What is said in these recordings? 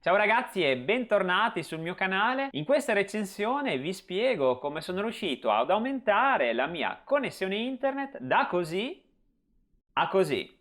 Ciao ragazzi e bentornati sul mio canale. In questa recensione vi spiego come sono riuscito ad aumentare la mia connessione internet da così a così.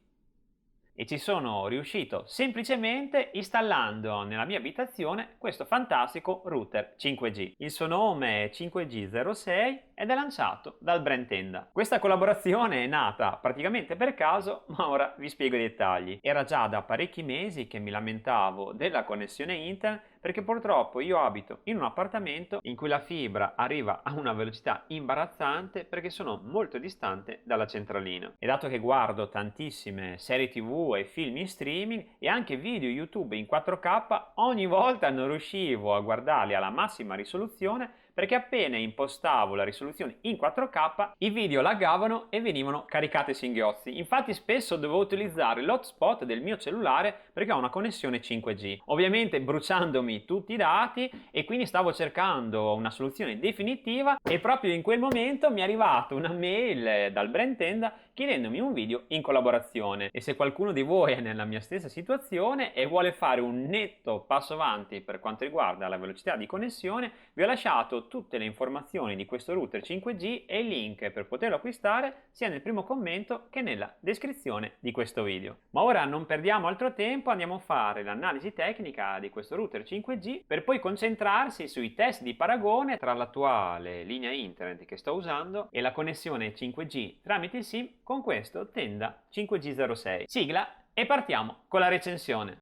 E ci sono riuscito semplicemente installando nella mia abitazione questo fantastico router 5G. Il suo nome è 5G06 ed è lanciato dal brand Tenda. Questa collaborazione è nata praticamente per caso, ma ora vi spiego i dettagli. Era già da parecchi mesi che mi lamentavo della connessione internet perché purtroppo io abito in un appartamento in cui la fibra arriva a una velocità imbarazzante perché sono molto distante dalla centralina. E dato che guardo tantissime serie TV e film in streaming e anche video YouTube in 4K, ogni volta non riuscivo a guardarli alla massima risoluzione perché appena impostavo la risoluzione in 4K i video laggavano e venivano caricati singhiozzi. Infatti spesso dovevo utilizzare l'hotspot del mio cellulare perché ho una connessione 5G, ovviamente bruciandomi tutti i dati, e quindi stavo cercando una soluzione definitiva e proprio in quel momento mi è arrivata una mail dal brand Tenda chiedendomi un video in collaborazione. E se qualcuno di voi è nella mia stessa situazione e vuole fare un netto passo avanti per quanto riguarda la velocità di connessione, vi ho lasciato tutte le informazioni di questo router 5G e il link per poterlo acquistare sia nel primo commento che nella descrizione di questo video. Ma ora non perdiamo altro tempo, andiamo a fare l'analisi tecnica di questo router 5G per poi concentrarsi sui test di paragone tra l'attuale linea internet che sto usando e la connessione 5G tramite il SIM con questo Tenda 5G06. Sigla e partiamo con la recensione.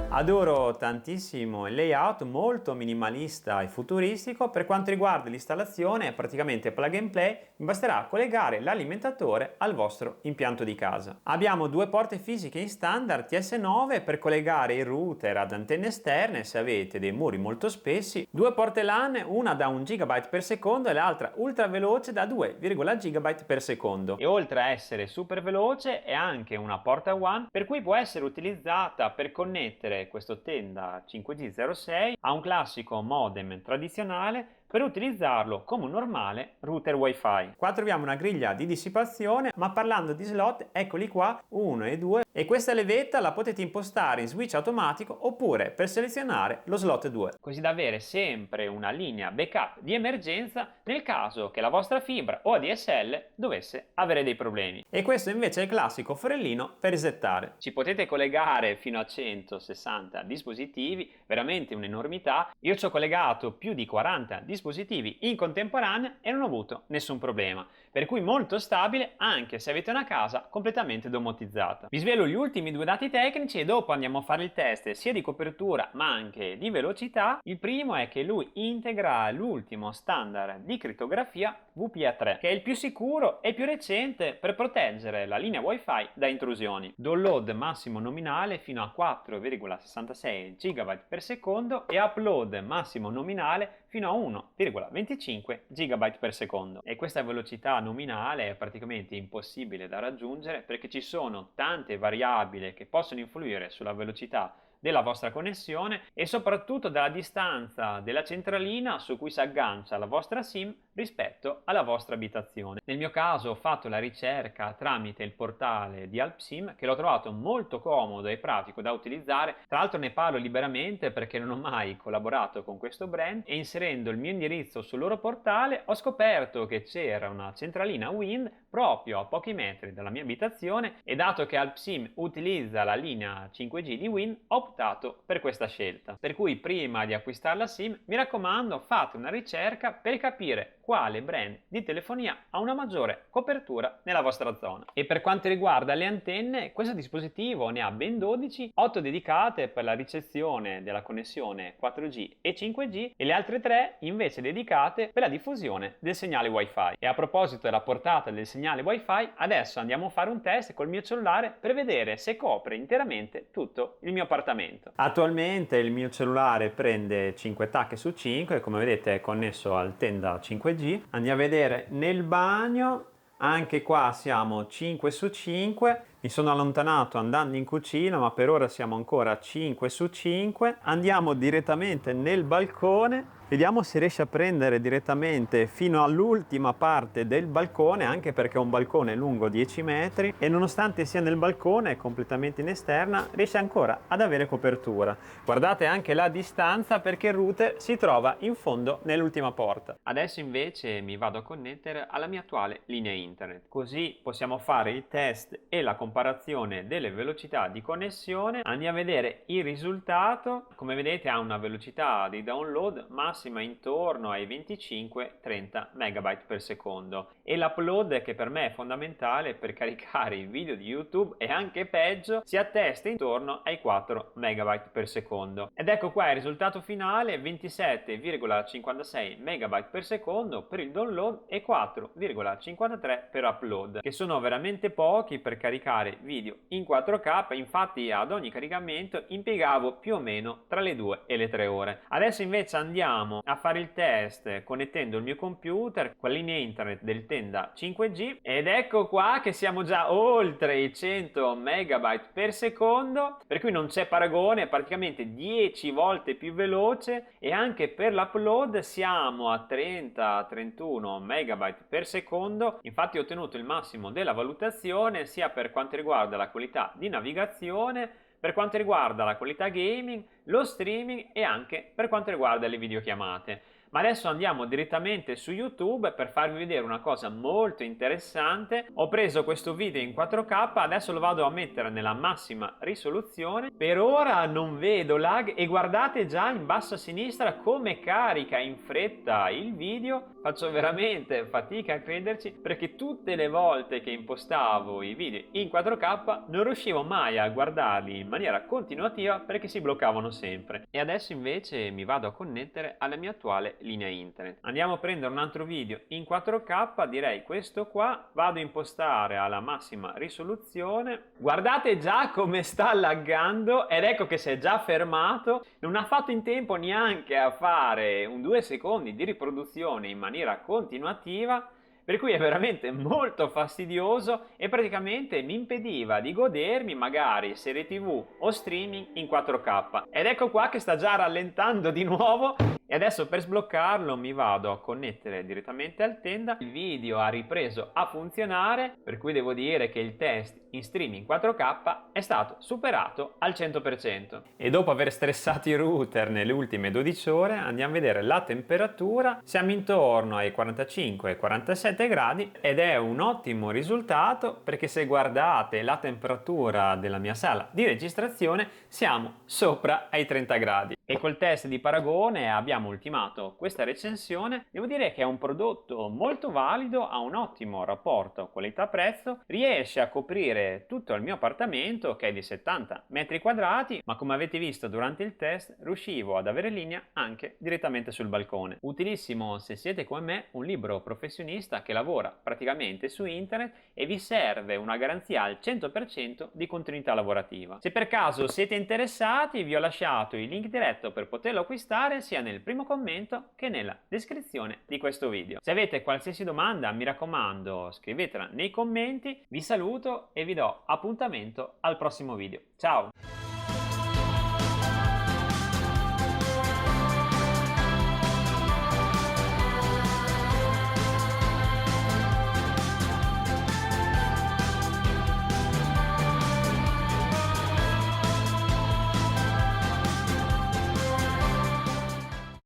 Adoro tantissimo il layout molto minimalista e futuristico. Per quanto riguarda l'installazione è praticamente plug and play, mi basterà collegare l'alimentatore al vostro impianto di casa. Abbiamo due porte fisiche in standard TS9 per collegare il router ad antenne esterne se avete dei muri molto spessi, due porte LAN, una da 1 GB per secondo e l'altra ultra veloce da 2,1 GB per secondo. E oltre a essere super veloce è anche una porta WAN per cui può essere utilizzata per connettere questo Tenda 5G06 a un classico modem tradizionale per utilizzarlo come un normale router wifi. Qua troviamo una griglia di dissipazione, ma parlando di slot, eccoli qua, 1 e 2, e questa levetta la potete impostare in switch automatico oppure per selezionare lo slot 2, così da avere sempre una linea backup di emergenza nel caso che la vostra fibra o ADSL dovesse avere dei problemi. E questo invece è il classico forellino per resettare. Ci potete collegare fino a 160 dispositivi, veramente un'enormità. Io ci ho collegato più di 40 dispositivi in contemporanea e non ho avuto nessun problema, per cui molto stabile anche se avete una casa completamente domotizzata. Vi svelo gli ultimi due dati tecnici e dopo andiamo a fare il test sia di copertura ma anche di velocità. Il primo è che lui integra l'ultimo standard di crittografia WPA3, che è il più sicuro e più recente per proteggere la linea wifi da intrusioni. Download massimo nominale fino a 4,66 GB per secondo e upload massimo nominale fino a 1,25 GB per secondo. E questa velocità nominale è praticamente impossibile da raggiungere perché ci sono tante variabili che possono influire sulla velocità della vostra connessione e soprattutto dalla distanza della centralina su cui si aggancia la vostra SIM rispetto alla vostra abitazione. Nel mio caso ho fatto la ricerca tramite il portale di AlpSIM, che l'ho trovato molto comodo e pratico da utilizzare. Tra l'altro ne parlo liberamente perché non ho mai collaborato con questo brand e inserendo il mio indirizzo sul loro portale ho scoperto che c'era una centralina Wind proprio a pochi metri dalla mia abitazione e dato che AlpSIM utilizza la linea 5G di Wind ho optato per questa scelta. Per cui prima di acquistare la SIM mi raccomando fate una ricerca per capire quale brand di telefonia ha una maggiore copertura nella vostra zona. E per quanto riguarda le antenne, questo dispositivo ne ha ben 12, 8 dedicate per la ricezione della connessione 4G e 5G e le altre 3 invece dedicate per la diffusione del segnale wifi. E a proposito della portata del segnale wifi, adesso andiamo a fare un test col mio cellulare per vedere se copre interamente tutto il mio appartamento. Attualmente il mio cellulare prende 5 tacche su 5, come vedete è connesso al Tenda 5G. Andiamo a vedere nel bagno, anche qua siamo 5 su 5. Mi sono allontanato andando in cucina, ma per ora siamo ancora 5 su 5. Andiamo direttamente nel balcone Vediamo se riesce a prendere direttamente fino all'ultima parte del balcone, anche perché è un balcone lungo 10 metri e nonostante sia nel balcone completamente in esterna riesce ancora ad avere copertura. Guardate anche la distanza perché il router si trova in fondo nell'ultima porta. Adesso invece mi vado a connettere alla mia attuale linea internet, così possiamo fare il test e la comparazione delle velocità di connessione. Andiamo a vedere il risultato. Come vedete ha una velocità di download massima intorno ai 25-30 megabyte per secondo e l'upload, che per me è fondamentale per caricare i video di YouTube e anche peggio, si attesta intorno ai 4 megabyte per secondo. Ed ecco qua il risultato finale: 27,56 megabyte per secondo per il download e 4,53 per upload, che sono veramente pochi per caricare video in 4K. Infatti ad ogni caricamento impiegavo più o meno tra le 2 e le 3 ore. Adesso invece andiamo a fare il test connettendo il mio computer con la linea internet del Tenda 5G ed ecco qua che siamo già oltre i 100 megabyte per secondo, per cui non c'è paragone, è praticamente 10 volte più veloce, e anche per l'upload siamo a 30-31 megabyte per secondo. Infatti ho ottenuto il massimo della valutazione sia per quanto riguarda la qualità di navigazione, per quanto riguarda la qualità gaming, lo streaming e anche per quanto riguarda le videochiamate. Ma adesso andiamo direttamente su YouTube per farvi vedere una cosa molto interessante. Ho preso questo video in 4K, adesso lo vado a mettere nella massima risoluzione. Per ora non vedo lag e guardate già in basso a sinistra come carica in fretta il video. Faccio veramente fatica a crederci, perché tutte le volte che impostavo i video in 4K non riuscivo mai a guardarli in maniera continuativa perché si bloccavano sempre. E adesso invece mi vado a connettere alla mia attuale linea internet. Andiamo a prendere un altro video in 4K, direi questo qua, vado a impostare alla massima risoluzione. Guardate già come sta laggando ed ecco che si è già fermato, non ha fatto in tempo neanche a fare un 2 secondi di riproduzione in maniera continuativa, per cui è veramente molto fastidioso e praticamente mi impediva di godermi magari serie TV o streaming in 4K. Ed ecco qua che sta già rallentando di nuovo. E adesso per sbloccarlo mi vado a connettere direttamente al Tenda. Il video ha ripreso a funzionare, per cui devo dire che il test in streaming 4K è stato superato al 100%. E dopo aver stressato i router nelle ultime 12 ore andiamo a vedere la temperatura. Siamo intorno ai 45-47 gradi ed è un ottimo risultato, perché se guardate la temperatura della mia sala di registrazione siamo sopra ai 30 gradi. E col test di paragone abbiamo ultimato questa recensione. Devo dire che è un prodotto molto valido, ha un ottimo rapporto qualità-prezzo, riesce a coprire tutto il mio appartamento che è di 70 metri quadrati, ma come avete visto durante il test riuscivo ad avere linea anche direttamente sul balcone. Utilissimo se siete come me un libero professionista che lavora praticamente su internet e vi serve una garanzia al 100% di continuità lavorativa. Se per caso siete interessati vi ho lasciato il link diretto per poterlo acquistare sia nel primo commento che nella descrizione di questo video. Se avete qualsiasi domanda mi raccomando scrivetela nei commenti. Vi saluto e vi do appuntamento al prossimo video. Ciao!